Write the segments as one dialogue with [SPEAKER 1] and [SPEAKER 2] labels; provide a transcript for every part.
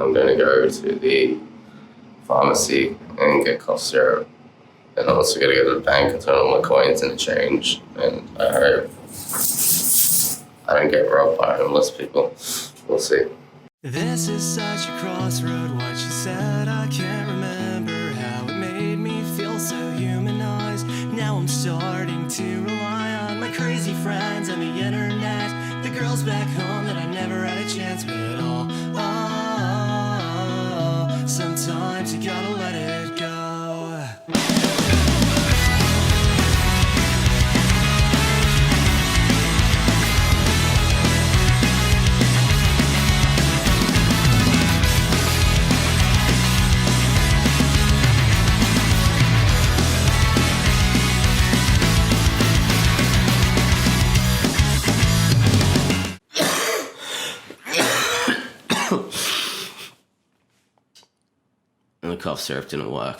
[SPEAKER 1] I'm going to go to the pharmacy and get cough syrup. And I'm also going to go to the bank and turn all my coins into change. And I hope I don't get robbed by homeless people. We'll see.
[SPEAKER 2] This is such a crossroad, what you said, I can't remember how it made me feel so humanized. Now I'm starting to rely on my crazy friends and the internet, the girls back home that I never had a chance with at all. Sometimes you gotta let it go.
[SPEAKER 1] And the cough syrup didn't work.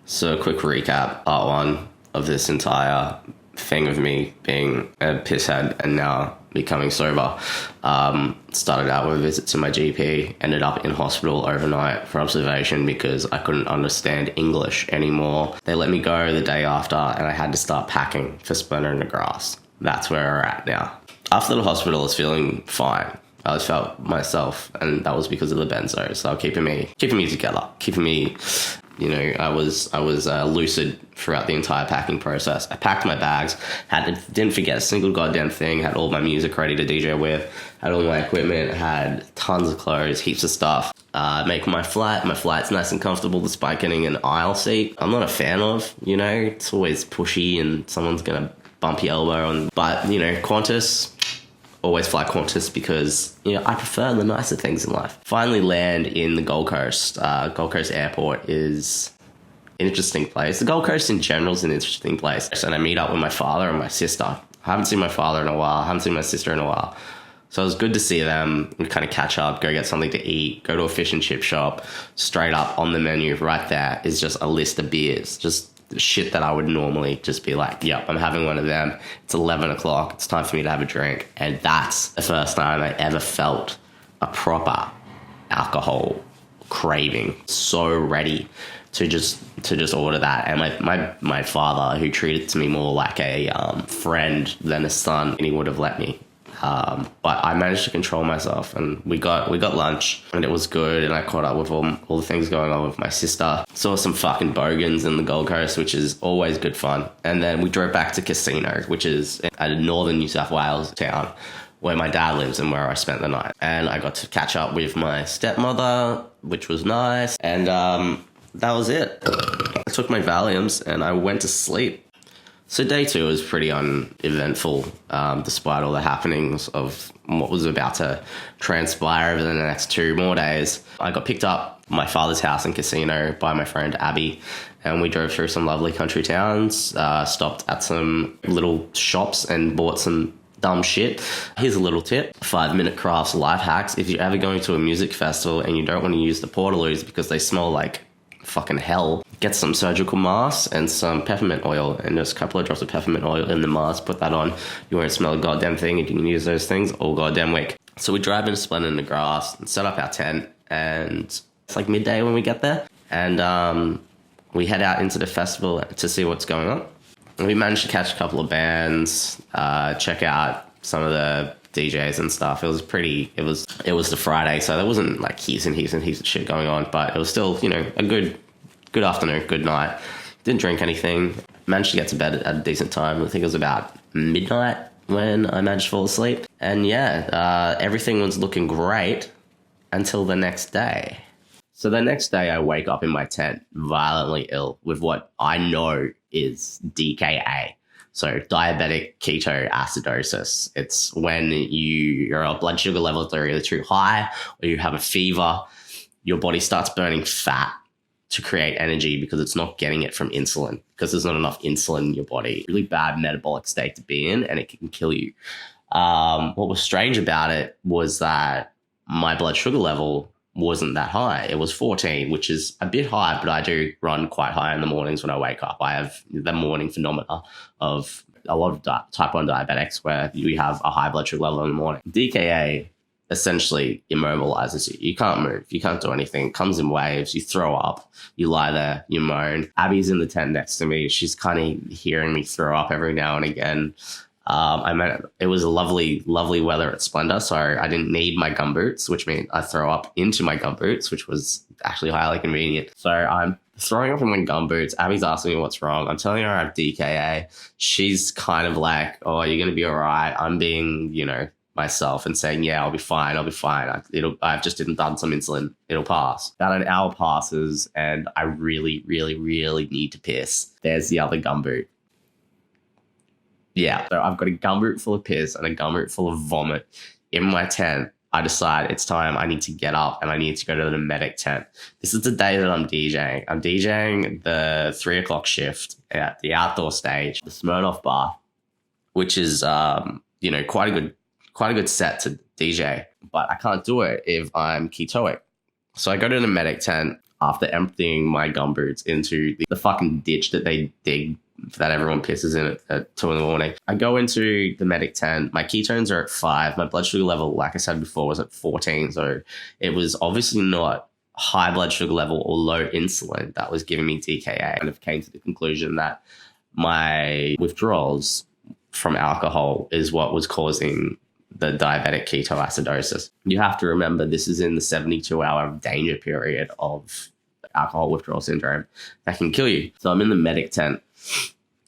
[SPEAKER 1] So a quick recap, part one of this entire thing of me being a pisshead and now becoming sober. Started out with a visit to my GP, ended up in hospital overnight for observation because I couldn't understand English anymore. They let me go the day after and I had to start packing for Splendor in the Grass. That's where we're at now. After the hospital, I was feeling fine. I just felt myself, and that was because of the benzos. So keeping me together, keeping me, I was lucid throughout the entire packing process. I packed my bags, didn't forget a single goddamn thing, had all my music ready to DJ with, had all my equipment, had tons of clothes, heaps of stuff. Make my flight's nice and comfortable despite getting an aisle seat. I'm not a fan of, it's always pushy and someone's gonna bump your elbow on, but Qantas, always fly Qantas because, I prefer the nicer things in life. Finally land in the Gold Coast. Gold Coast Airport is an interesting place. The Gold Coast in general is an interesting place. And I meet up with my father and my sister. I haven't seen my father in a while. I haven't seen my sister in a while. So it was good to see them and kind of catch up, go get something to eat, go to a fish and chip shop. Straight up on the menu right there is just a list of beers. Just shit that I would normally just be like, yep, I'm having one of them. It's 11 o'clock. It's time for me to have a drink. And that's the first time I ever felt a proper alcohol craving. So ready to just order that. And my father, who treated me more like a friend than a son, and he would have let me. But I managed to control myself, and we got lunch, and it was good, and I caught up with all the things going on with my sister. Saw some fucking bogans in the Gold Coast, which is always good fun. And then we drove back to Casino, which is a northern New South Wales town where my dad lives and where I spent the night. And I got to catch up with my stepmother, which was nice, and that was it. I took my Valiums and I went to sleep. So day 2 was pretty uneventful, despite all the happenings of what was about to transpire over the next 2 more days. I got picked up at my father's house in Casino by my friend Abby, and we drove through some lovely country towns, stopped at some little shops and bought some dumb shit. Here's a little tip, 5-minute crafts life hacks. If you're ever going to a music festival and you don't want to use the portaloos because they smell like fucking hell, get some surgical masks and some peppermint oil, and just a couple of drops of peppermint oil in the mask. Put that on, you won't smell a goddamn thing, and you can use those things all goddamn week. So we drive into Splendor in the Grass and set up our tent, and it's like midday when we get there, and we head out into the festival to see what's going on. And we managed to catch a couple of bands, check out some of the DJs and stuff. It was the Friday, so there wasn't like heaps of shit going on, but it was still, a good afternoon, good night. Didn't drink anything. Managed to get to bed at a decent time. I think it was about midnight when I managed to fall asleep. And everything was looking great until the next day. So the next day I wake up in my tent violently ill with what I know is DKA. So diabetic ketoacidosis. It's when your blood sugar levels are either too high or you have a fever, your body starts burning fat to create energy because it's not getting it from insulin, because there's not enough insulin in your body. Really bad metabolic state to be in, and it can kill you. What was strange about it was that my blood sugar level wasn't that high. It was 14, which is a bit high, but I do run quite high in the mornings when I wake up. I have the morning phenomena of a lot of type 1 diabetics where you have a high blood sugar level in the morning. DKA essentially immobilizes you. You can't move. You can't do anything. It comes in waves. You throw up. You lie there. You moan. Abby's in the tent next to me. She's kind of hearing me throw up every now and again. It was a lovely, lovely weather at Splendor, so I didn't need my gumboots, which meant I throw up into my gumboots, which was actually highly convenient. So I'm throwing up in my gumboots. Abby's asking me what's wrong. I'm telling her I have DKA. She's kind of like, oh, you're going to be all right. I'm being, myself and saying, yeah, I'll be fine. I've just done some insulin. It'll pass. About an hour passes and I really, really, really need to piss. There's the other gumboot. Yeah, so I've got a gumboot full of piss and a gumboot full of vomit in my tent. I decide it's time. I need to get up and I need to go to the medic tent. This is the day that I'm DJing. I'm DJing the 3 o'clock shift at the outdoor stage, the Smirnoff Bar, which is, quite a good set to DJ, but I can't do it if I'm ketoic. So I go to the medic tent after emptying my gumboots into the fucking ditch that they dig that everyone pisses in at 2 a.m. I go into the medic tent. My ketones are at 5. My blood sugar level, like I said before, was at 14. So it was obviously not high blood sugar level or low insulin that was giving me DKA. I kind of came to the conclusion that my withdrawals from alcohol is what was causing the diabetic ketoacidosis. You have to remember this is in the 72-hour danger period of alcohol withdrawal syndrome that can kill you. So I'm in the medic tent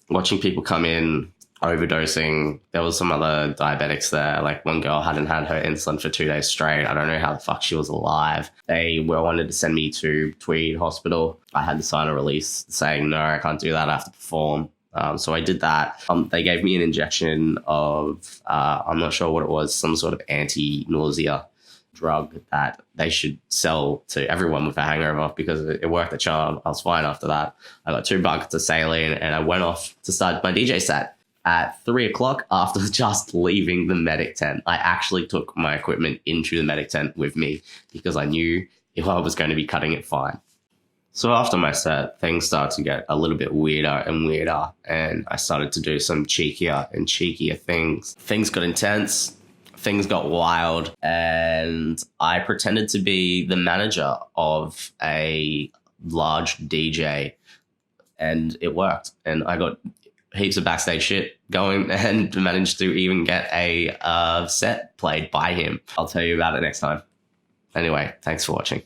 [SPEAKER 1] watching people come in, overdosing. There was some other diabetics there. Like one girl hadn't had her insulin for 2 days straight. I don't know how the fuck she was alive. They wanted to send me to Tweed Hospital. I had to sign a release saying, no, I can't do that. I have to perform. So I did that. They gave me an injection of, I'm not sure what it was, some sort of anti-nausea drug that they should sell to everyone with a hangover because it worked a charm. I was fine after that. I got 2 buckets of saline and I went off to start my DJ set at 3 o'clock after just leaving the medic tent. I actually took my equipment into the medic tent with me because I knew if I was going to be cutting it fine. So after my set, things started to get a little bit weirder and weirder, and I started to do some cheekier and cheekier things. Things got intense, things got wild, and I pretended to be the manager of a large DJ, and it worked. And I got heaps of backstage shit going and managed to even get a set played by him. I'll tell you about it next time. Anyway, thanks for watching.